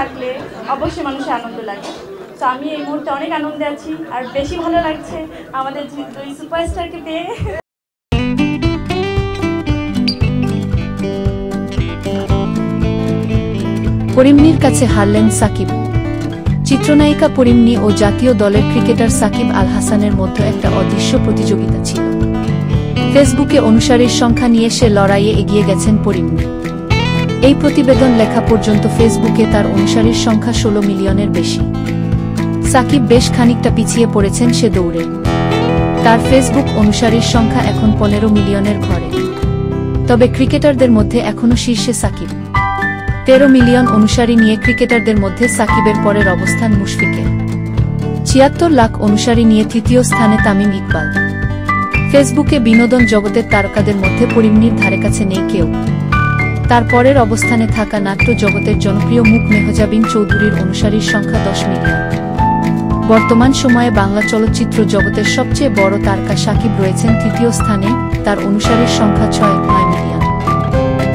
থাকলে অবশ্যই মানুষের আনন্দ লাগে। তো আমি এই মুহূর্তে অনেক আনন্দে আছি, আর বেশি ভালো লাগছে আমাদের দুই সুপারস্টারকে পেয়ে। পরিমনির কাছে হারলেন সাকিব। চিত্রনায়িকা পরিমনি ও জাতীয় দলের ক্রিকেটার সাকিব আল হাসানের মধ্যে একটা অদৃশ্য প্রতিযোগিতা ছিল। ফেসবুকে অনুসারীর সংখ্যা নিয়ে সে লড়াইয়ে এগিয়ে গেছেন পরিমনি। এই প্রতিবেদন লেখা পর্যন্ত ফেসবুকে তার অনুসারীর সংখ্যা 16 মিলিয়নের বেশি। সাকিব বেশ খানিকটা পিছিয়ে পড়েছেন সে দৌড়ে। তার ফেসবুক অনুসারীর সংখ্যা এখন 15 মিলিয়নের ঘরে। তবে ক্রিকেটারদের মধ্যে এখনও শীর্ষে সাকিব। 13 মিলিয়ন অনুসারী নিয়ে ক্রিকেটারদের মধ্যে সাকিবের পরের অবস্থান মুশফিকের। 76 লাখ অনুসারী নিয়ে তৃতীয় স্থানে তামিম ইকবাল। ফেসবুকে বিনোদন জগতের তারকাদের মধ্যে পরিমনির ধারেকাছে নেই কেউ। তার পরের অবস্থানে থাকা নাট্য জগতের জনপ্রিয় মুখ মেহজাবিন চৌধুরীর অনুসারীর সংখ্যা 10 মিলিয়ন। বর্তমান সময়ে বাংলা চলচ্চিত্র জগতের সবচেয়ে বড় তারকা সাকিব রয়েছেন তৃতীয় স্থানে, তার অনুসারীর সংখ্যা 6 মিলিয়ন।